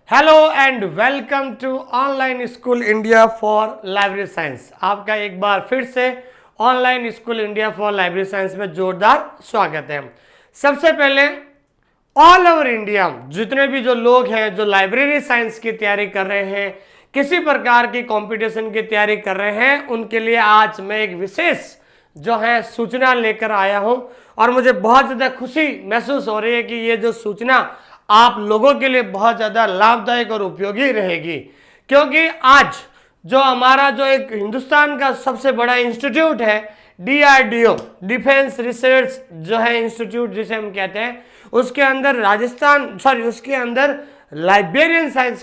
Hello and welcome to online school India for library science. आपका एक बार फिर से online school India for library science में जोरदार स्वागत है। सबसे पहले ऑल ओवर इंडिया जितने भी जो लोग हैं जो लाइब्रेरी साइंस की तैयारी कर रहे हैं, किसी प्रकार की कंपटीशन की तैयारी कर रहे हैं, उनके लिए आज मैं एक विशेष जो है सूचना लेकर आया हूं और मुझे बहुत ज़्यादा खुशी महसूस हो रही है कि ये जो सूचना आप लोगों के लिए बहुत ज़्यादा लाभदायक और उपयोगी रहेगी, क्योंकि आज जो हमारा जो एक हिंदुस्तान का सबसे बड़ा इंस्टीट्यूट है DRDO, डिफेंस रिसर्च जो है इंस्टीट्यूट जिसे हम कहते हैं, उसके अंदर उसके अंदर लाइब्रेरी साइंस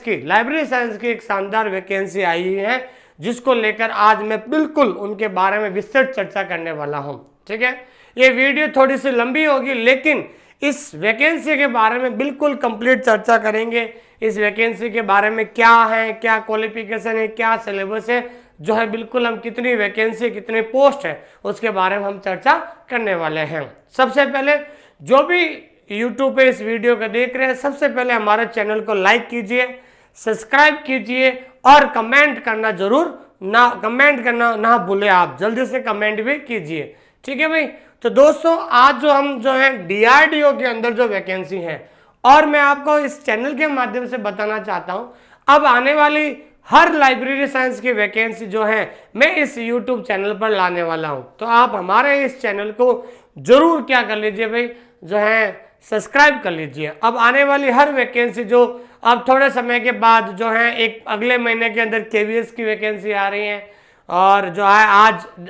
की एक शानदार वैकेंसी आई है, जिसको लेकर आज मैं बिल्कुल उनके बारे में विस्तृत चर्चा करने वाला हूं। ठीक है, ये वीडियो थोड़ी सी लंबी होगी, लेकिन इस वैकेंसी के बारे में बिल्कुल कंप्लीट चर्चा करेंगे। इस वैकेंसी के बारे में क्या है, क्या क्वालिफिकेशन है, क्या सिलेबस है, जो है बिल्कुल हम कितनी वैकेंसी कितने पोस्ट है उसके बारे में हम चर्चा करने वाले हैं। सबसे पहले जो भी यूट्यूब पे इस वीडियो को देख रहे हैं, सबसे पहले हमारे चैनल को लाइक कीजिए, सब्सक्राइब कीजिए और कमेंट करना ना भूले। आप जल्दी से कमेंट भी कीजिए। ठीक है भाई। तो दोस्तों, आज जो है DRDO के अंदर जो वैकेंसी है, और मैं आपको इस चैनल के माध्यम से बताना चाहता हूं, अब आने वाली हर लाइब्रेरी साइंस की वैकेंसी जो है मैं इस YouTube चैनल पर लाने वाला हूं। तो आप हमारे इस चैनल को जरूर क्या कर लीजिए भाई, जो है सब्सक्राइब कर लीजिए। अब आने वाली हर वैकेंसी जो अब थोड़े समय के बाद जो है एक अगले महीने के अंदर KVS की वैकेंसी आ रही है, और जो है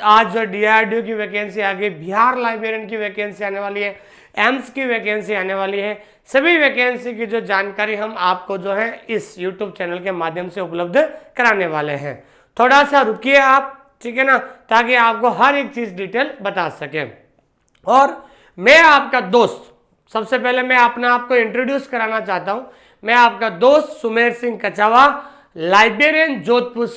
आज जो DRDO की वैकेंसी आ गई, बिहार लाइब्रेरियन की वैकेंसी आने वाली है, एम्स की वैकेंसी आने वाली है। सभी वैकेंसी की जो जानकारी हम आपको जो है इस YouTube चैनल के माध्यम से उपलब्ध कराने वाले हैं। थोड़ा सा रुकिए आप, ठीक है ना, ताकि आपको हर एक चीज़ डिटेल बता सके। और मैं आपका दोस्त, सबसे पहले मैं अपना आपको इंट्रोड्यूस कराना चाहता हूँ। मैं आपका दोस्त सुमेर सिंह कछावा, लाइब्रेरियन जोधपुर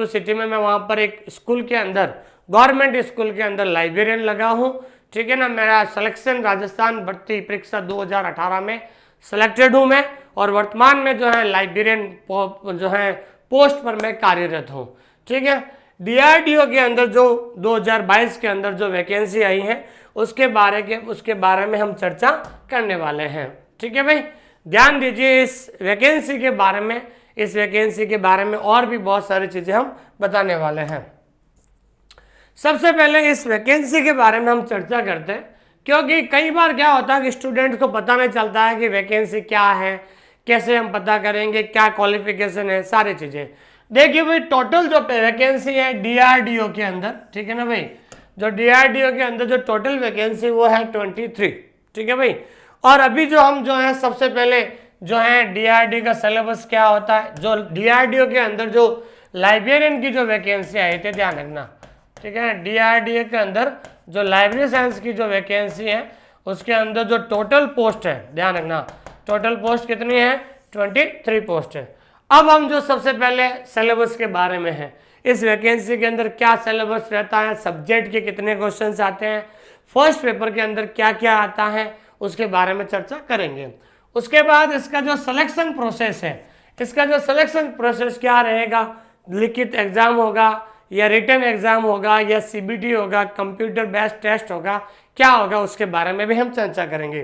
सिटी में मैं वहाँ पर एक स्कूल के अंदर, गवर्नमेंट स्कूल के अंदर लाइब्रेरियन लगा हूँ। ठीक है ना, मेरा सिलेक्शन राजस्थान भर्ती परीक्षा 2018 में सिलेक्टेड हूँ मैं, और वर्तमान में जो है लाइब्रेरियन जो है पोस्ट पर मैं कार्यरत हूँ। ठीक है, DRDO के अंदर जो 2022 के अंदर जो वैकेंसी आई है उसके बारे में हम चर्चा करने वाले हैं। ठीक है भाई, ध्यान दीजिए इस वैकेंसी के बारे में। इस वैकेंसी के बारे में और भी बहुत सारी चीज़ें हम बताने वाले हैं। सबसे पहले इस वैकेंसी के बारे में हम चर्चा करते हैं, क्योंकि कई बार क्या होता है कि स्टूडेंट को पता नहीं चलता है कि वैकेंसी क्या है, कैसे हम पता करेंगे, क्या क्वालिफिकेशन है, सारी चीज़ें। देखिए भाई, टोटल जो वैकेंसी है DRDO के अंदर, ठीक है ना भाई, जो DRDO के अंदर जो टोटल वैकेंसी वो है 23। ठीक है भाई। और अभी जो हम जो है सबसे पहले जो है DRDO का सिलेबस क्या होता है, जो DRDO के अंदर जो लाइब्रेरियन की जो वैकेंसी आई थी, ध्यान रखना। ठीक है, DRDO के अंदर जो लाइब्रेरी साइंस की जो वैकेंसी है उसके अंदर जो टोटल पोस्ट है, ध्यान रखना, टोटल पोस्ट कितनी है, 23 पोस्ट है। अब हम जो सबसे पहले सिलेबस के बारे में है, इस वैकेंसी के अंदर क्या सिलेबस रहता है, सब्जेक्ट के कितने क्वेश्चंस आते हैं, फर्स्ट पेपर के अंदर क्या क्या आता है, उसके बारे में चर्चा करेंगे। उसके बाद इसका जो सिलेक्शन प्रोसेस है, इसका जो सिलेक्शन प्रोसेस क्या रहेगा, लिखित एग्जाम होगा या रिटन एग्जाम होगा या CBT होगा, कंप्यूटर बेस्ड टेस्ट होगा, क्या होगा, उसके बारे में भी हम चर्चा करेंगे।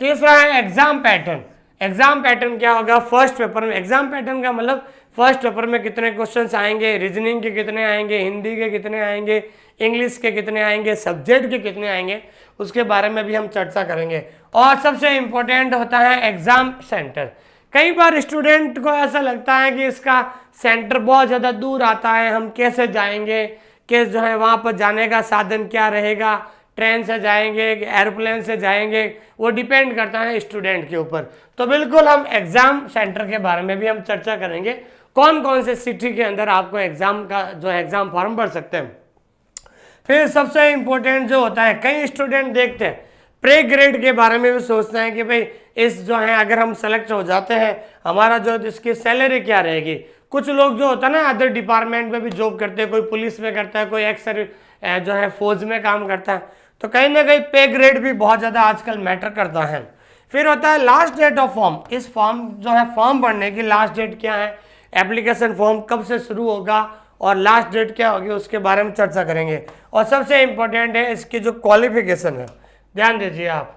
तीसरा है एग्जाम पैटर्न। एग्जाम पैटर्न क्या होगा, फर्स्ट पेपर में, एग्जाम पैटर्न का मतलब फर्स्ट पेपर में कितने क्वेश्चंस आएंगे, रीजनिंग के कितने आएंगे, हिंदी के कितने आएंगे, इंग्लिश के कितने आएंगे, सब्जेक्ट के कितने आएंगे, उसके बारे में भी हम चर्चा करेंगे। और सबसे इम्पोर्टेंट होता है एग्जाम सेंटर। कई बार स्टूडेंट को ऐसा लगता है कि इसका सेंटर बहुत ज़्यादा दूर आता है, हम कैसे जाएंगे, कि जो है वहाँ पर जाने का साधन क्या रहेगा, ट्रेन से जाएंगे, एरोप्लेन से जाएंगे, वो डिपेंड करता है स्टूडेंट के ऊपर। तो बिल्कुल हम एग्ज़ाम सेंटर के बारे में भी हम चर्चा करेंगे, कौन कौन से सिटी के अंदर आपको एग्ज़ाम का जो है एग्ज़ाम फॉर्म भर सकते हैं। फिर सबसे इम्पोर्टेंट जो होता है, कई स्टूडेंट देखते हैं प्रे ग्रेड के बारे में भी सोचते हैं कि भाई इस जो है अगर हम सेलेक्ट हो जाते हैं, हमारा जो इसकी सैलरी क्या रहेगी। कुछ लोग जो होता है ना अदर डिपार्टमेंट में भी जॉब करते हैं, कोई पुलिस में करता है, कोई एक्स जो है फौज में काम करता है, तो कहीं ना कहीं पे ग्रेड भी बहुत ज़्यादा आजकल मैटर करता है। फिर होता है लास्ट डेट ऑफ फॉर्म। इस फॉर्म जो है फॉर्म भरने की लास्ट डेट क्या है, एप्लीकेशन फॉर्म कब से शुरू होगा और लास्ट डेट क्या होगी, उसके बारे में चर्चा करेंगे। और सबसे इंपॉर्टेंट है इसकी जो क्वालिफिकेशन है, ध्यान दीजिए आप,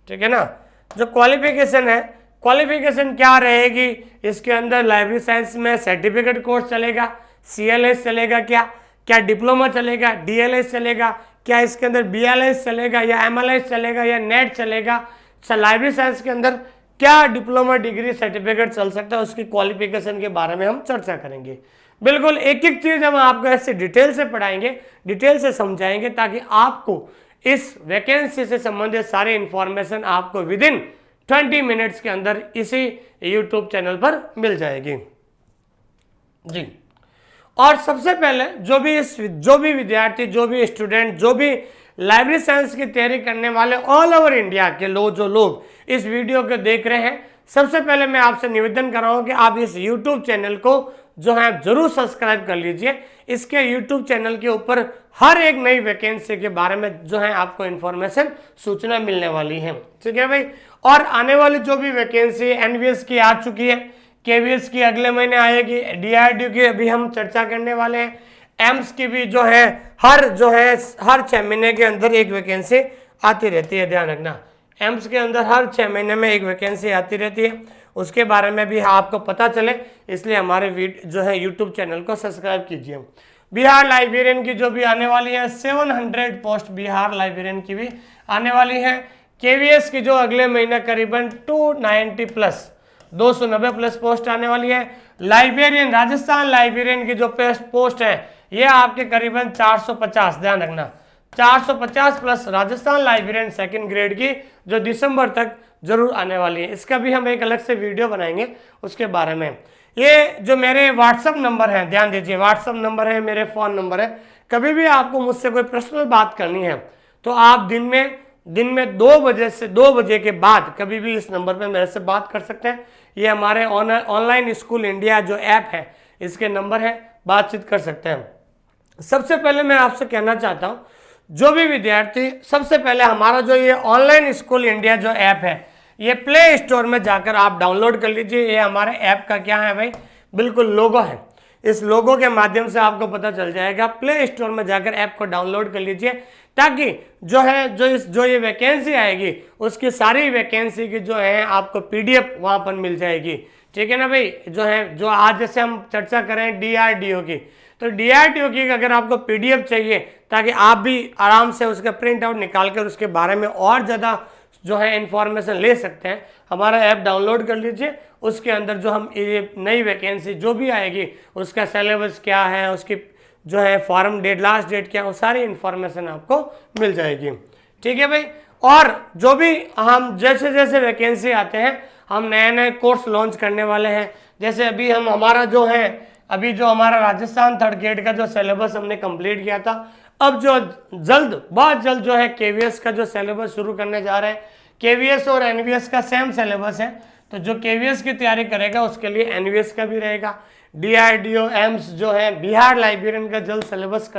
ठीक है ना। जो क्वालिफिकेशन है, क्वालिफिकेशन क्या रहेगी, इसके अंदर लाइब्रेरी साइंस में सर्टिफिकेट कोर्स चलेगा, CLS चलेगा, क्या डिप्लोमा चलेगा, DLS चलेगा, क्या इसके अंदर BLS चलेगा या MLS चलेगा या नेट चलेगा। लाइब्रेरी साइंस के अंदर क्या डिप्लोमा डिग्री सर्टिफिकेट चल सकता है, उसकी क्वालिफिकेशन के बारे में हम चर्चा करेंगे। बिल्कुल एक एक चीज हम आपको ऐसे डिटेल से पढ़ाएंगे, डिटेल से समझाएंगे, ताकि आपको इस वैकेंसी से संबंधित सारी इंफॉर्मेशन आपको विदिन 20 मिनट्स के अंदर इसी यूट्यूब चैनल पर मिल जाएगी जी। और सबसे पहले जो भी विद्यार्थी, जो भी स्टूडेंट, जो भी लाइब्रेरी साइंस की तैयारी करने वाले ऑल ओवर इंडिया के लोग इस वीडियो को देख रहे हैं, सबसे पहले मैं आपसे निवेदन कर रहा हूं कि आप इस यूट्यूब चैनल को जो है जरूर सब्सक्राइब कर लीजिए। इसके यूट्यूब चैनल के ऊपर हर एक नई वैकेंसी के बारे में जो है आपको इन्फॉर्मेशन, सूचना मिलने वाली है, ठीक है भाई। और आने वाली जो भी वैकेंसी NVS की आ चुकी है, KVS की अगले महीने आएगी, DRDO की अभी हम चर्चा करने वाले हैं, एम्स की भी जो है हर 6 महीने के अंदर एक वैकेंसी आती रहती है, ध्यान रखना। एम्स के अंदर हर 6 महीने में एक वैकेंसी आती रहती है, उसके बारे में भी आपको पता चले, इसलिए हमारे जो है यूट्यूब चैनल को सब्सक्राइब कीजिए। बिहार लाइब्रेरियन की जो भी आने वाली है 700 पोस्ट बिहार लाइब्रेरियन की भी आने वाली है। KVS की जो अगले महीने करीबन 290 प्लस 290 प्लस पोस्ट आने वाली है। लाइब्रेरियन, राजस्थान लाइब्रेरियन की जो पोस्ट है ये आपके करीबन 450, ध्यान रखना 450 plus Rajasthan librarian second grade की जो दिसंबर तक जरूर आने वाली है। इसका भी हम एक अलग से वीडियो बनाएंगे उसके बारे में। ये जो मेरे व्हाट्सअप नंबर है, ध्यान दीजिए, व्हाट्सअप नंबर है, मेरे फ़ोन नंबर है। कभी भी आपको मुझसे कोई पर्सनल बात करनी है तो आप दिन में 2 बजे से 2 बजे के बाद कभी भी इस नंबर पे मेरे से बात कर सकते हैं। ये हमारे ऑनलाइन स्कूल इंडिया जो ऐप है इसके नंबर है, बातचीत कर सकते हैं। सबसे पहले मैं आपसे कहना चाहता हूँ, जो भी विद्यार्थी, सबसे पहले हमारा जो ये ऑनलाइन स्कूल इंडिया जो ऐप है ये प्ले स्टोर में जाकर आप डाउनलोड कर लीजिए। ये हमारे ऐप का क्या है भाई, बिल्कुल लोगो है। इस लोगो के माध्यम से आपको पता चल जाएगा। प्ले स्टोर में जाकर ऐप को डाउनलोड कर लीजिए, ताकि जो ये वैकेंसी आएगी उसकी सारी वैकेंसी की जो है आपको PDF वहाँ पर मिल जाएगी, ठीक है ना भाई। जो आज जैसे हम चर्चा करें DRDO की, तो DRDO की अगर आपको PDF चाहिए ताकि आप भी आराम से उसका प्रिंट आउट निकाल कर उसके बारे में और ज़्यादा जो है इन्फॉर्मेशन ले सकते हैं, हमारा ऐप डाउनलोड कर लीजिए। उसके अंदर जो हम ये नई वैकेंसी जो भी आएगी उसका सिलेबस क्या है, उसकी जो है फॉर्म डेट, लास्ट डेट क्या है, वो सारी इन्फॉर्मेशन आपको मिल जाएगी, ठीक है भाई। और जो भी हम जैसे जैसे वैकेंसी आते हैं हम नए कोर्स लॉन्च करने वाले हैं। जैसे अभी अभी जो हमारा राजस्थान 3rd ग्रेड का जो सिलेबस हमने कंप्लीट किया था, अब जो बहुत जल्द जो है KVS का जो सिलेबस शुरू करने जा रहे हैं। KVS और NVS का सेम सिलेबस है, तो जो KVS की तैयारी करेगा उसके लिए NVS का भी रहेगा। DRDO, एम्स जो है बिहार लाइब्रेरियन का जल्द सिलेबस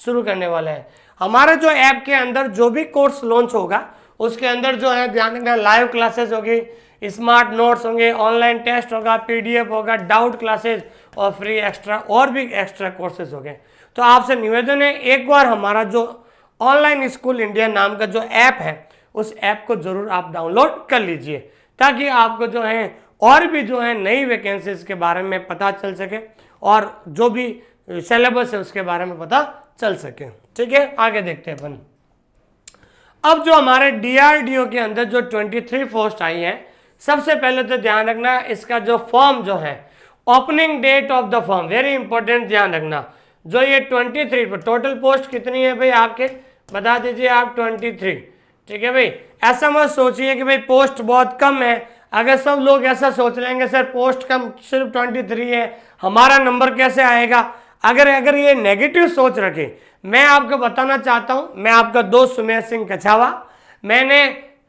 शुरू करने वाले हैं। हमारा जो ऐप के अंदर जो भी कोर्स लॉन्च होगा उसके अंदर जो है ध्यान रखना, लाइव क्लासेस होगी, स्मार्ट नोट्स होंगे, ऑनलाइन टेस्ट होगा, PDF होगा, डाउट क्लासेस और फ्री एक्स्ट्रा कोर्सेज हो गए। तो आपसे निवेदन है, एक बार हमारा जो ऑनलाइन स्कूल इंडिया नाम का जो ऐप है उस ऐप को जरूर आप डाउनलोड कर लीजिए, ताकि आपको जो है और भी जो है नई वैकेंसीज के बारे में पता चल सके और जो भी सिलेबस है उसके बारे में पता चल सके, ठीक है। आगे देखते हैं अपन। अब जो हमारे DRDO के अंदर जो 23 पोस्ट आई है, सबसे पहले तो ध्यान रखना इसका जो फॉर्म जो है, opening date of the form very important, ध्यान रखना। जो ये 23 पर टोटल पोस्ट कितनी है भाई आपके, बता दीजिए आप 23, ठीक है भाई। ऐसा मत सोचिए कि भाई पोस्ट बहुत कम है। अगर सब लोग ऐसा सोच लेंगे सर पोस्ट कम सिर्फ 23 है, हमारा नंबर कैसे आएगा, अगर ये नेगेटिव सोच रखे, मैं आपको बताना चाहता हूं, मैं आपका दोस्त सुमेर सिंह कछावा, मैंने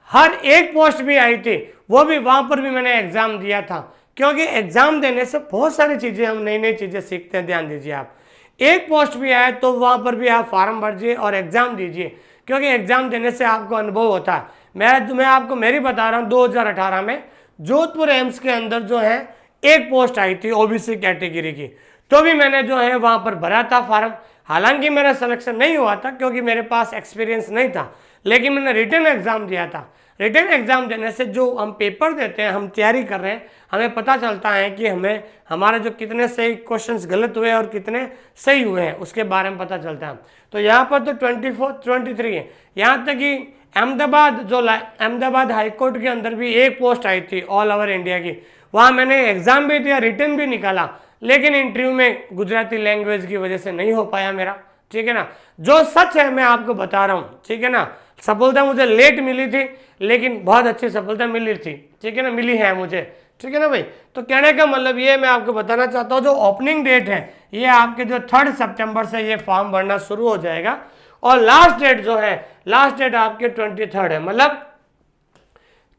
हर एक पोस्ट भी आई थी वो भी वहां पर भी मैंने एग्जाम दिया था, क्योंकि एग्जाम देने से बहुत सारी चीजें हम नई चीजें सीखते हैं। ध्यान दीजिए, आप एक पोस्ट भी आए तो वहां पर भी आप फॉर्म भरिए और एग्जाम दीजिए, क्योंकि एग्जाम देने से आपको अनुभव होता है। मैं आपको मेरी बता रहा हूँ 2018 में जोधपुर एम्स के अंदर जो है एक पोस्ट आई थी ओबीसी कैटेगरी की, तो भी मैंने जो है वहाँ पर भरा था फॉर्म। हालांकि मेरा सिलेक्शन नहीं हुआ था क्योंकि मेरे पास एक्सपीरियंस नहीं था, लेकिन मैंने रिटन एग्ज़ाम दिया था। रिटन एग्ज़ाम देने से जो हम पेपर देते हैं, हम तैयारी कर रहे हैं, हमें पता चलता है कि हमें हमारे जो कितने सही क्वेश्चंस गलत हुए और कितने सही हुए हैं उसके बारे में पता चलता है। तो यहाँ पर तो 23 है। यहाँ तक कि अहमदाबाद हाईकोर्ट के अंदर भी एक पोस्ट आई थी ऑल ओवर इंडिया की, वहाँ मैंने एग्ज़ाम भी दिया, रिटन भी निकाला, लेकिन इंटरव्यू में गुजराती लैंग्वेज की वजह से नहीं हो पाया मेरा। ठीक है ना, जो सच है मैं आपको बता रहा हूँ। ठीक है ना, सफलता मुझे लेट मिली थी लेकिन बहुत अच्छी सफलता मिली थी। ठीक है ना, मिली है मुझे। ठीक है ना भाई, तो कहने का मतलब ये मैं आपको बताना चाहता हूँ, जो ओपनिंग डेट है ये आपके जो 3 सितंबर से ये फॉर्म भरना शुरू हो जाएगा, और लास्ट डेट जो है, लास्ट डेट आपके 23 है, मतलब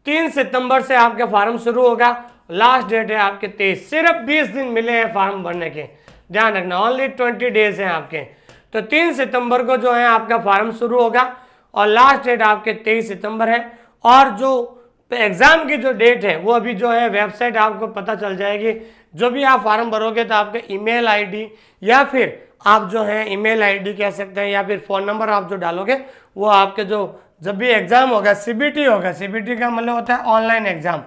3 सितंबर से आपके फॉर्म शुरू होगा, लास्ट डेट है आपके 23। सिर्फ 20 दिन मिले हैं फॉर्म भरने के, ध्यान रखना, ओनली 20 डेज हैं आपके। तो 3 सितंबर को जो है आपका फॉर्म शुरू होगा और लास्ट डेट आपके 23 सितंबर है। और जो एग्ज़ाम की जो डेट है वो अभी जो है वेबसाइट आपको पता चल जाएगी। जो भी आप फॉर्म भरोगे तो आपका ईमेल आईडी या फिर आप जो है ईमेल आईडी कह सकते हैं या फिर फ़ोन नंबर आप जो डालोगे वो आपके जो जब भी एग्ज़ाम होगा, सीबीटी होगा, सीबीटी का मतलब होता है online exam,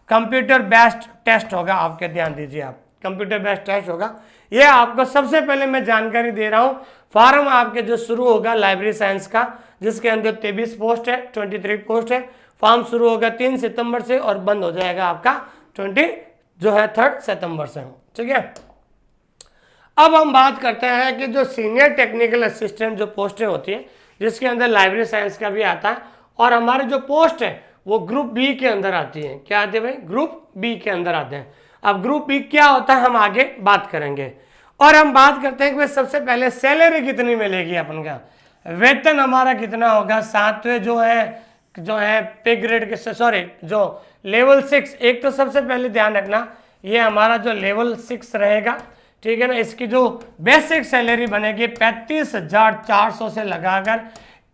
computer based test होगा आपके, ध्यान दीजिए आप, कंप्यूटर बेस्ड टेस्ट होगा। ये आपको सबसे पहले मैं जानकारी दे रहा हूँ। फॉर्म आपके जो शुरू होगा लाइब्रेरी साइंस का, जिसके अंदर 23 पोस्ट है, 23 पोस्ट है, फॉर्म शुरू होगा 3 सितंबर से और बंद हो जाएगा आपका 3 सितंबर से। ठीक है, अब हम बात करते हैं कि जो सीनियर टेक्निकल असिस्टेंट जो पोस्टें होती है, जिसके अंदर लाइब्रेरी साइंस का भी आता है, और हमारे जो पोस्ट है वो ग्रुप बी के अंदर आती है। क्या आते हैं भाई? ग्रुप बी के अंदर आते हैं। अब ग्रुप बी क्या होता है हम आगे बात करेंगे। और हम बात करते हैं कि सबसे पहले सैलरी कितनी मिलेगी अपन का, वेतन हमारा कितना होगा। 7वें जो है पे ग्रेड के, सॉरी जो लेवल 6, एक तो सबसे पहले ध्यान रखना ये हमारा जो लेवल 6 रहेगा। ठीक है ना, इसकी जो बेसिक सैलरी बनेगी 35,400 से लगाकर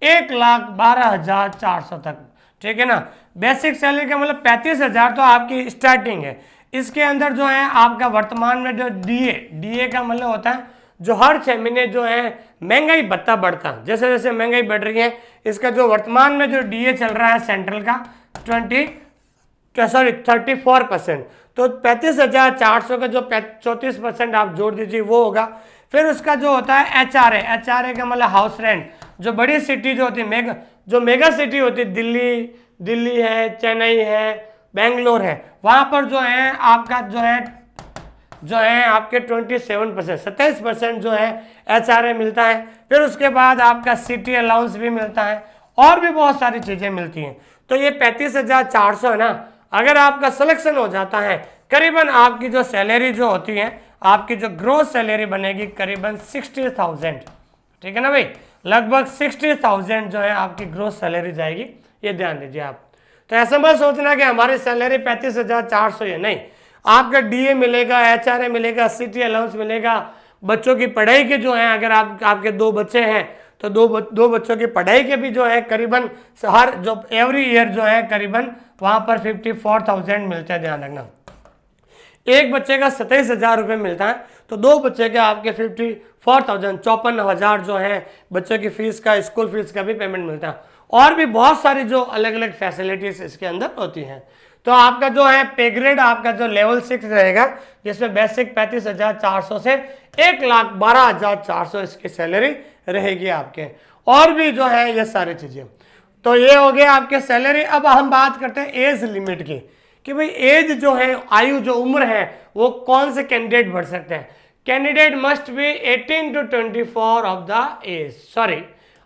1,12,400 तक। ठीक है ना, बेसिक सैलरी का मतलब 35,000 तो आपकी स्टार्टिंग है। इसके अंदर जो है आपका वर्तमान में जो डीए का मतलब होता है जो हर 6 महीने जो है महंगाई भत्ता बढ़ता है, जैसे जैसे महंगाई बढ़ रही है, इसका जो वर्तमान में जो डीए चल रहा है सेंट्रल का 34%, तो 35,400 का जो 34% आप जोड़ दीजिए वो होगा। फिर उसका जो होता है एचआरए का मतलब हाउस रेंट, जो बड़ी सिटी जो होती है, मेगा सिटी होती है, दिल्ली है, चेन्नई है, बेंगलोर है, वहाँ पर जो है आपका जो है आपके 27% जो है एचआरए मिलता है। फिर उसके बाद आपका सिटी अलाउंस भी मिलता है और भी बहुत सारी चीज़ें मिलती हैं। तो ये 35,400 है ना, अगर आपका सिलेक्शन हो जाता है, करीबन आपकी जो सैलरी जो होती है, आपकी जो ग्रोस सैलरी बनेगी करीबन 60,000। ठीक है ना भाई, लगभग 60,000 जो है आपकी ग्रोस सैलरी जाएगी, ये ध्यान दीजिए आप। तो ऐसा मत सोचना कि हमारी सैलरी 35,400 है, नहीं, आपका डीए मिलेगा, एचआरए मिलेगा, सिटी अलाउंस मिलेगा, बच्चों की पढ़ाई के जो है, अगर आपके 2 बच्चे हैं तो दो बच्चों की पढ़ाई के भी जो है करीबन हर जो एवरी ईयर जो है करीबन वहाँ पर 54,000 मिलते हैं, ध्यान रखना। एक बच्चे का 27,000 रुपये मिलता है, तो 2 बच्चे के आपके 54,000, 54,000 जो है बच्चों की फीस का, स्कूल फीस का भी पेमेंट मिलता है, और भी बहुत सारी जो अलग अलग फैसिलिटीज इसके अंदर होती हैं। तो आपका जो है पे ग्रेड आपका जो लेवल 6 रहेगा, जिसमें बेसिक 35,400 से 1,12,400 इसकी सैलरी रहेगी आपके, और भी जो है ये सारी चीज़ें। तो ये हो गया आपके सैलरी। अब हम बात करते हैं एज लिमिट की, कि भाई एज जो है, आयु जो उम्र है, वो कौन से कैंडिडेट भर सकते हैं। Candidate must be 18 to 24 of the age, sorry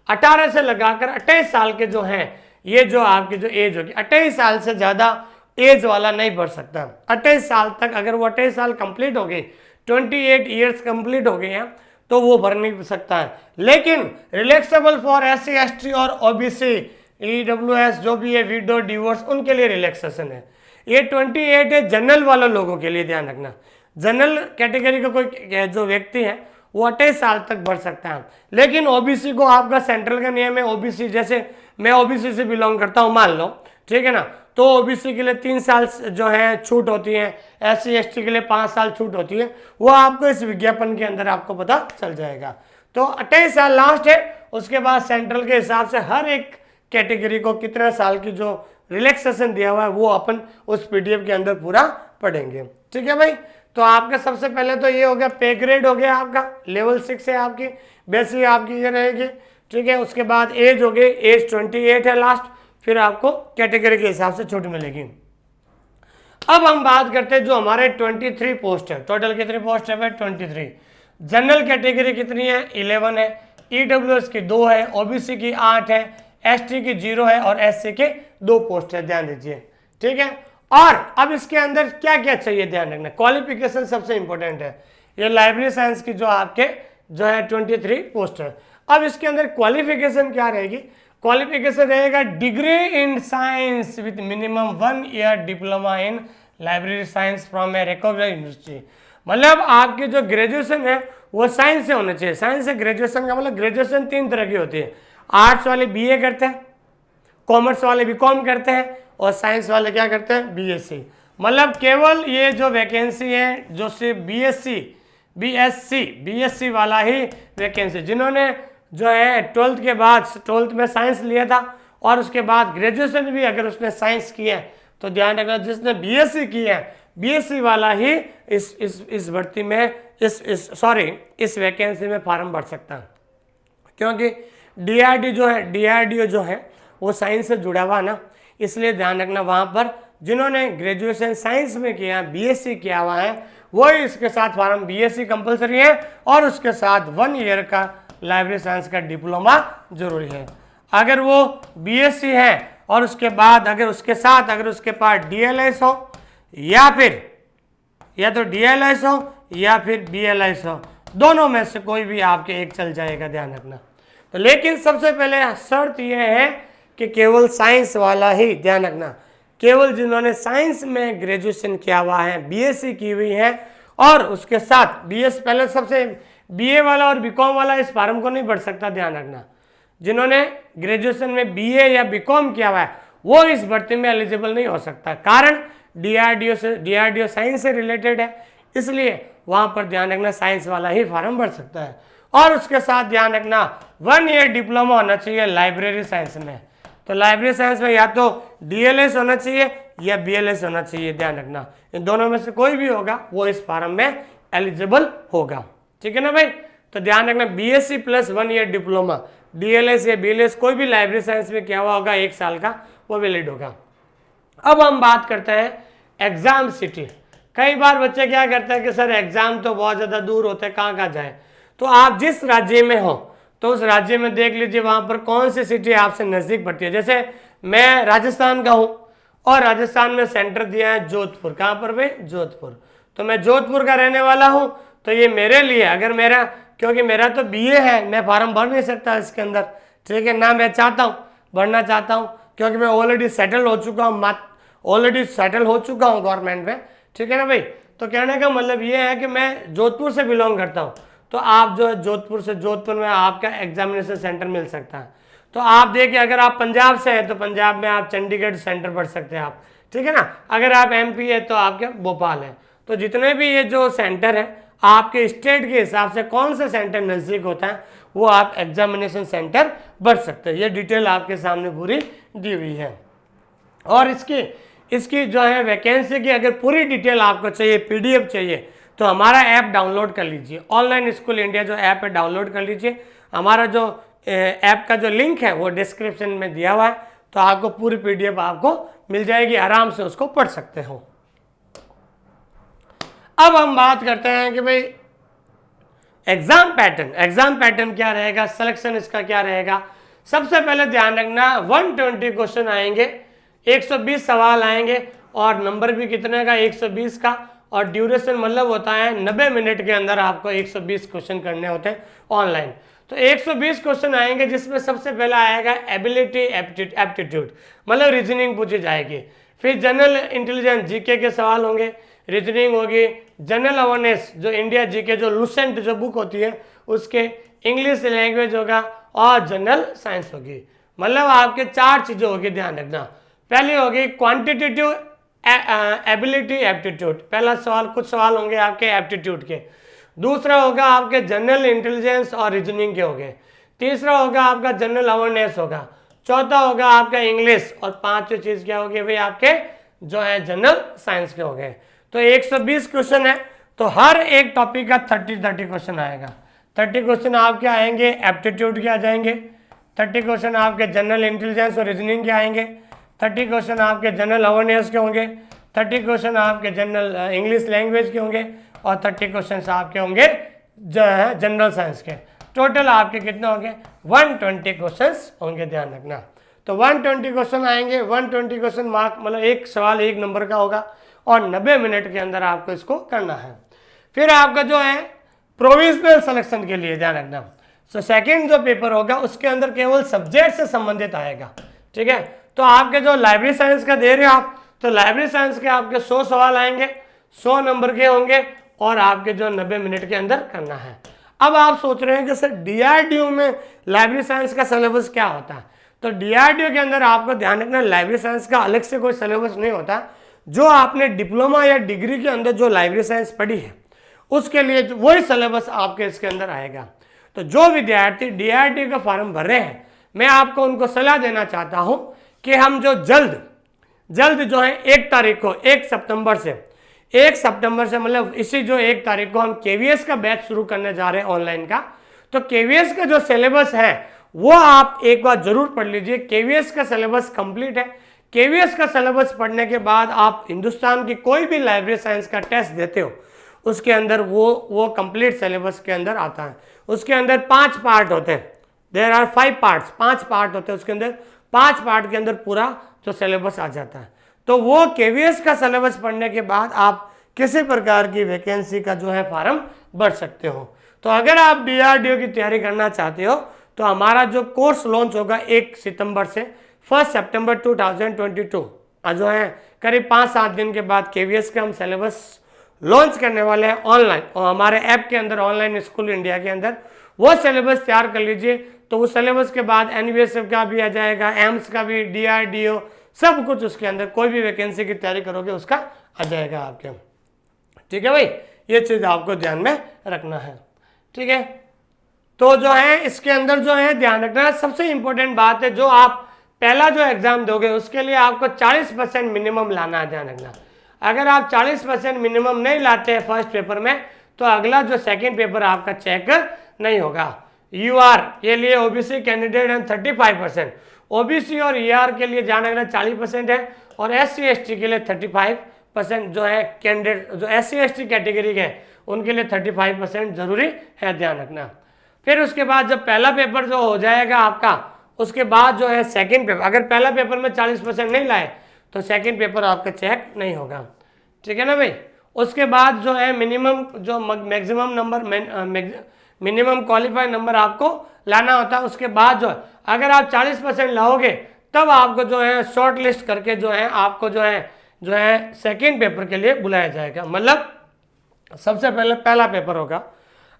18 से लगाकर 28 साल के जो हैं, ये जो आपकी जो एज होगी, 28 साल से ज़्यादा एज वाला नहीं भर सकता। 28 साल तक, अगर वो 28 साल कंप्लीट हो गए, 28 ईयर्स कंप्लीट हो गए हैं, तो वो भर नहीं सकता है। लेकिन रिलैक्सेबल फॉर SC ST और OBC EWS जो भी है, विडो, डिवोर्स, उनके लिए रिलैक्सेशन है। ये 28 है जनरल वाले लोगों के लिए, ध्यान रखना। जनरल कैटेगरी का कोई जो व्यक्ति है वो 28 साल तक भर सकता है। लेकिन ओबीसी को आपका सेंट्रल का नियम है, ओबीसी जैसे मैं ओबीसी से बिलोंग करता हूँ मान लो, ठीक है ना, तो ओबीसी के लिए 3 साल जो है छूट होती है, SC ST के लिए 5 साल छूट होती है, वो आपको इस विज्ञापन के अंदर आपको पता चल जाएगा। तो 28 साल लास्ट है, उसके बाद सेंट्रल के हिसाब से हर एक कैटेगरी को कितने साल की जो रिलैक्सेशन दिया हुआ है वो अपन उस PDF के अंदर पूरा पढ़ेंगे, ठीक है भाई। तो आपका सबसे पहले तो ये हो गया पे ग्रेड हो गया, आपका लेवल 6 है, आपकी बेसिक आपकी ये रहेगी, ठीक है। उसके बाद एज हो गई, एज 28 है लास्ट, फिर आपको कैटेगरी के हिसाब से छूट मिलेगी। अब हम बात करते हैं जो हमारे 23 पोस्ट है, टोटल कितनी पोस्ट है भाई 23। जनरल कैटेगरी कितनी है 11 है, EWS की 2 है, OBC की 8 है, ST की 0 है और SC के 2 पोस्ट है, ध्यान दीजिए, ठीक है। और अब इसके अंदर क्या क्या चाहिए ध्यान रखना, क्वालिफिकेशन सबसे इंपॉर्टेंट है। ये लाइब्रेरी साइंस की जो आपके जो है 23 पोस्ट है। अब इसके अंदर क्वालिफिकेशन क्या रहेगी, क्वालिफिकेशन रहेगा degree in science with minimum 1 year diploma in library science from a recognised university. मतलब आपकी जो ग्रेजुएशन है वो साइंस से होना चाहिए। साइंस से ग्रेजुएशन का मतलब ग्रेजुएशन 3 तरह की होती है, आर्ट्स वाले BA करते हैं, कॉमर्स वाले BCom करते हैं और साइंस वाले क्या करते हैं BSc। मतलब केवल ये जो वैकेंसी है जो सिर्फ BSc वाला ही वैकेंसी, जिन्होंने जो है 12th के बाद 12th में साइंस लिया था और उसके बाद ग्रेजुएशन भी अगर उसने साइंस किया है तो ध्यान रखना जिसने BSc किया है BSc वाला ही इस भर्ती में इस वैकेंसी में फॉर्म भर सकता है, क्योंकि DRDO जो है वो साइंस से जुड़ा हुआ ना, इसलिए ध्यान रखना वहाँ पर जिन्होंने ग्रेजुएशन साइंस में किया है BSc किया हुआ है वो इसके साथ फॉर्म BSc कंपलसरी है और उसके साथ 1 ईयर का लाइब्रेरी साइंस का डिप्लोमा जरूरी है। अगर वो BSc है और उसके बाद अगर उसके पास DLS हो या तो DLS हो या फिर BLS हो, दोनों में से कोई भी आपके एक चल जाएगा, ध्यान रखना। तो लेकिन सबसे पहले शर्त यह है कि केवल साइंस वाला ही, ध्यान रखना, केवल जिन्होंने साइंस में ग्रेजुएशन किया हुआ है BSc की हुई है और उसके साथ पहले सबसे BA वाला और BCom वाला इस फॉर्म को नहीं भर सकता, ध्यान रखना। जिन्होंने ग्रेजुएशन में BA या BCom किया हुआ है वो इस भर्ती में एलिजिबल नहीं हो सकता, कारण DRDO साइंस से रिलेटेड है, इसलिए वहां पर ध्यान रखना साइंस वाला ही फॉर्म भर सकता है। और उसके साथ ध्यान रखना 1 ईयर डिप्लोमा होना चाहिए लाइब्रेरी साइंस में। तो लाइब्रेरी साइंस में या तो DLS होना चाहिए या BLS होना चाहिए, ध्यान रखना, इन दोनों में से कोई भी होगा वो इस फॉर्म में एलिजिबल होगा, ठीक है ना भाई। तो ध्यान रखना BSc plus 1 year diploma, DLS या BLS कोई भी लाइब्रेरी साइंस में क्या हुआ होगा 1 साल का, वो वैलिड होगा। अब हम बात करते हैं एग्जाम सिटी। कई बार बच्चे क्या करते हैं कि सर एग्जाम तो बहुत ज़्यादा दूर होते हैं, कहाँ जाए। तो आप जिस राज्य में हो तो उस राज्य में देख लीजिए वहाँ पर कौन सी सिटी आपसे नज़दीक पड़ती है। जैसे मैं राजस्थान का हूँ और राजस्थान में सेंटर दिया है जोधपुर, कहाँ पर भाई जोधपुर, तो मैं जोधपुर का रहने वाला हूँ, तो ये मेरे लिए अगर क्योंकि मेरा तो BA है, मैं फॉर्म भर नहीं सकता इसके अंदर, ठीक है ना, मैं चाहता हूँ भरना चाहता हूँ क्योंकि मैं ऑलरेडी सेटल हो चुका हूँ गवर्नमेंट में, ठीक है ना भाई। तो कहने का मतलब ये है कि मैं जोधपुर से बिलोंग करता हूँ, तो आप जो है जोधपुर में आपका एग्जामिनेशन सेंटर मिल सकता है। तो आप देखिए अगर आप पंजाब से हैं तो पंजाब में आप चंडीगढ़ सेंटर पढ़ सकते हैं आप, ठीक है ना। अगर आप MP है तो आपके भोपाल है। तो जितने भी ये जो सेंटर है आपके स्टेट के हिसाब से कौन सा सेंटर नज़दीक होता है वो आप एग्जामिनेशन सेंटर भर सकते हैं। ये डिटेल आपके सामने पूरी दी हुई है। और इसकी जो है वैकेंसी की अगर पूरी डिटेल आपको चाहिए, PDF चाहिए, तो हमारा ऐप डाउनलोड कर लीजिए, ऑनलाइन स्कूल इंडिया जो ऐप है डाउनलोड कर लीजिए। हमारा जो ऐप का जो लिंक है वो डिस्क्रिप्शन में दिया हुआ है, तो आपको पूरी PDF आपको मिल जाएगी, आराम से उसको पढ़ सकते हो। अब हम बात करते हैं कि भाई एग्जाम पैटर्न क्या रहेगा, सिलेक्शन इसका क्या रहेगा। सबसे पहले ध्यान रखना 120 क्वेश्चन आएंगे, 120 सवाल आएंगे और नंबर भी कितने का 120 का, और ड्यूरेशन मतलब होता है 90 मिनट के अंदर आपको 120 क्वेश्चन करने होते हैं ऑनलाइन। तो 120 क्वेश्चन आएंगे जिसमें सबसे पहला आएगा एबिलिटी एप्टीट्यूड, मतलब रीजनिंग पूछी जाएगी। फिर जनरल इंटेलिजेंस GK के सवाल होंगे, रीजनिंग होगी, जनरल अवेयरनेस जो इंडिया जीके जो लूसेंट जो बुक होती है उसके, इंग्लिश लैंग्वेज होगा और जनरल साइंस होगी। मतलब आपके 4 चीजें होगी, ध्यान रखना। पहली होगी क्वांटिटेटिव एबिलिटी एप्टीट्यूड, पहला सवाल, कुछ सवाल होंगे आपके एप्टीट्यूड के। दूसरा होगा आपके जनरल इंटेलिजेंस और रीजनिंग के होंगे। तीसरा होगा आपका जनरल अवेयरनेस होगा। चौथा होगा आपका इंग्लिश, और पांचवी चीज क्या होगी भाई आपके जो है जनरल साइंस के हो गए। तो 120 क्वेश्चन है, तो हर एक टॉपिक का 30 क्वेश्चन आएगा। 30 क्वेश्चन आपके आएंगे एप्टीट्यूड के आ जाएंगे, 30 क्वेश्चन आपके जनरल इंटेलिजेंस और रीजनिंग के आएंगे, 30 क्वेश्चन आपके जनरल अवेयरनेस के होंगे, 30 क्वेश्चन आपके जनरल इंग्लिश लैंग्वेज के होंगे, और 30 क्वेश्चन आपके होंगे जो है जनरल साइंस के। टोटल आपके कितने होंगे? 120 क्वेश्चन होंगे, ध्यान रखना। तो 120 क्वेश्चन आएंगे, 120 क्वेश्चन मार्क, मतलब एक सवाल 1 नंबर का होगा, और 90 मिनट के अंदर आपको इसको करना है। फिर आपका जो है प्रोविजनल सिलेक्शन के लिए ध्यान रखना, सो सेकंड जो पेपर होगा उसके अंदर केवल सब्जेक्ट से संबंधित आएगा, ठीक है। तो आपके जो लाइब्रेरी साइंस का दे रहे हो आप, तो लाइब्रेरी साइंस के आपके 100 सवाल आएंगे, 100 नंबर के होंगे, और आपके जो 90 मिनट के अंदर करना है। अब आप सोच रहे हैं कि सर डीआरडीओ में लाइब्रेरी साइंस का सिलेबस क्या होता है? तो डीआरडीओ के अंदर आपको ध्यान रखना, लाइब्रेरी साइंस का अलग से कोई सिलेबस नहीं होता। जो आपने डिप्लोमा या डिग्री के अंदर जो लाइब्रेरी साइंस पढ़ी है उसके लिए वही सिलेबस आपके इसके अंदर आएगा। तो जो विद्यार्थी डीआरडीओ का फॉर्म भर रहे हैं, मैं आपको उनको सलाह देना चाहता हूं कि हम जो जल्द जो है 1 तारीख को, 1 सितंबर से मतलब इसी जो 1 तारीख को हम केवीएस का बैच शुरू करने जा रहे हैं ऑनलाइन का। तो केवीएस का जो सिलेबस है वो आप एक बार जरूर पढ़ लीजिए। केवीएस का सिलेबस कंप्लीट है। केवीएस का सिलेबस पढ़ने के बाद आप हिंदुस्तान की कोई भी लाइब्रेरी साइंस का टेस्ट देते हो, उसके अंदर वो कंप्लीट सिलेबस के अंदर आता है। उसके अंदर 5 पार्ट होते हैं, देयर आर 5 पार्ट्स, 5 पार्ट होते हैं उसके अंदर। 5 पार्ट के अंदर पूरा जो सिलेबस आ जाता है। तो वो केवीएस का सिलेबस पढ़ने के बाद आप किसी प्रकार की वैकेंसी का जो है फॉर्म भर सकते हो। तो अगर आप डीआरडीओ की तैयारी करना चाहते हो तो हमारा जो कोर्स लॉन्च होगा 1 सितंबर से 1 सितंबर 2022 जो है करीब 5-7 दिन के बाद केवीएस का हम सिलेबस लॉन्च करने वाले हैं ऑनलाइन, और हमारे ऐप के अंदर ऑनलाइन स्कूल इंडिया के अंदर वो सिलेबस तैयार कर लीजिए। तो उस सिलेबस के बाद एनवीएसएफ का भी आ जाएगा, एम्स का भी, डीआरडीओ, सब कुछ उसके अंदर, कोई भी वैकेंसी की तैयारी करोगे उसका आ जाएगा आपके। ठीक है भाई, ये चीज़ आपको ध्यान में रखना है, ठीक है। तो जो है इसके अंदर जो है ध्यान रखना, सबसे इंपॉर्टेंट बात है, जो आप पहला जो एग्जाम दोगे उसके लिए आपको 40% मिनिमम लाना है, ध्यान रखना। अगर आप 40% मिनिमम नहीं लाते हैं फर्स्ट पेपर में, तो अगला जो सेकंड पेपर आपका चेक नहीं होगा। यूआर ये लिए ओबीसी कैंडिडेट है 35%, ओबीसी और ईआर के लिए ध्यान रखना 40% है, और एससी एसटी के लिए 35% जो है कैंडिडेट, जो एससी एसटी कैटेगरी के उनके लिए 35% जरूरी है, ध्यान रखना। फिर उसके बाद जब पहला पेपर जो हो जाएगा आपका, उसके बाद जो है सेकंड पेपर, अगर पहला पेपर में 40% नहीं लाए तो सेकंड पेपर आपका चेक नहीं होगा, ठीक है ना भाई। उसके बाद जो है मिनिमम जो maximum number, minimum qualify number आपको लाना होता है। उसके बाद जो है अगर आप 40% लाओगे तब आपको जो है शॉर्ट लिस्ट करके जो है आपको जो है सेकंड पेपर के लिए बुलाया जाएगा। मतलब सबसे पहले पहला पेपर होगा,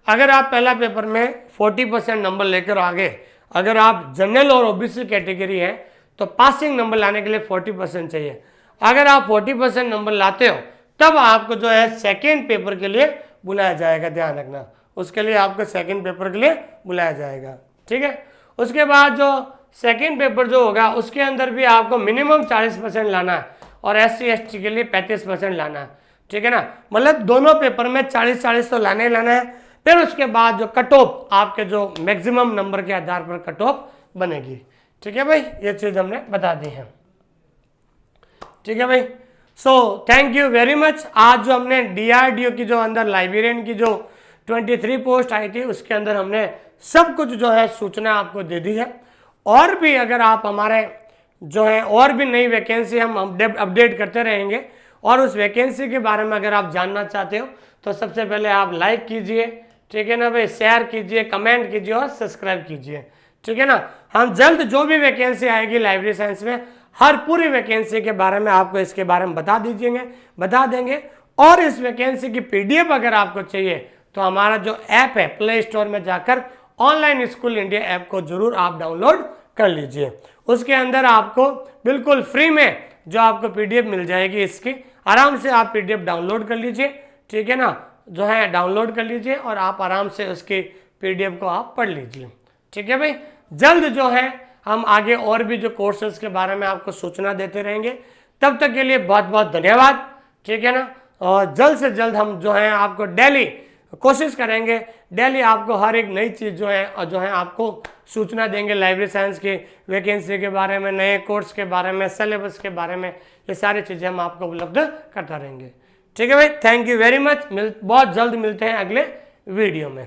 अगर आप पहला पेपर में 40% नंबर लेकर आगे, अगर आप जनरल और ओबीसी कैटेगरी है तो पासिंग नंबर लाने के लिए 40% चाहिए। अगर आप 40% नंबर लाते हो तब आपको जो है सेकेंड पेपर के लिए बुलाया जाएगा, ध्यान रखना। उसके लिए आपको सेकेंड पेपर के लिए बुलाया जाएगा, ठीक है। उसके बाद जो सेकेंड पेपर जो होगा उसके अंदर भी आपको मिनिमम 40% लाना है, और एससी एसटी के लिए 35% लाना है, ठीक है ना। मतलब दोनों पेपर में 40-40 तो लाना ही लाना है। फिर उसके बाद जो कट ऑफ आपके जो मैक्सिमम नंबर के आधार पर कट ऑफ बनेगी, ठीक है भाई। ये चीज़ हमने बता दी है, ठीक है भाई। So thank you very much. आज जो हमने डीआरडीओ की जो अंदर लाइब्रेरियन की जो 23 पोस्ट आई थी उसके अंदर हमने सब कुछ जो है सूचना आपको दे दी है। और भी अगर आप हमारे जो है और भी नई वैकेंसी हम अपडेट करते रहेंगे, और उस वैकेंसी के बारे में अगर आप जानना चाहते हो तो सबसे पहले आप लाइक कीजिए, ठीक है ना भाई, शेयर कीजिए, कमेंट कीजिए और सब्सक्राइब कीजिए, ठीक है ना। हम जल्द जो भी वैकेंसी आएगी लाइब्रेरी साइंस में, हर पूरी वैकेंसी के बारे में आपको इसके बारे में बता देंगे। और इस वैकेंसी की पीडीएफ अगर आपको चाहिए तो हमारा जो ऐप है प्ले स्टोर में जाकर ऑनलाइन स्कूल इंडिया ऐप को जरूर आप डाउनलोड कर लीजिए। उसके अंदर आपको बिल्कुल फ्री में जो आपको पीडीएफ मिल जाएगी, इसकी आराम से आप पीडीएफ डाउनलोड कर लीजिए, ठीक है ना, जो है डाउनलोड कर लीजिए और आप आराम से उसकी पीडीएफ को आप पढ़ लीजिए, ठीक है भाई। जल्द जो है हम आगे और भी जो कोर्सेज के बारे में आपको सूचना देते रहेंगे। तब तक के लिए बहुत बहुत धन्यवाद, ठीक है ना। और जल्द से जल्द हम जो है आपको डेली कोशिश करेंगे, डेली आपको हर एक नई चीज़ जो है आपको सूचना देंगे, लाइब्रेरी साइंस की वैकेंसी के बारे में, नए कोर्स के बारे में, सिलेबस के बारे में, ये सारी चीज़ें हम आपको उपलब्ध करता रहेंगे, ठीक है भाई। Thank you very much. बहुत जल्द मिलते हैं अगले वीडियो में।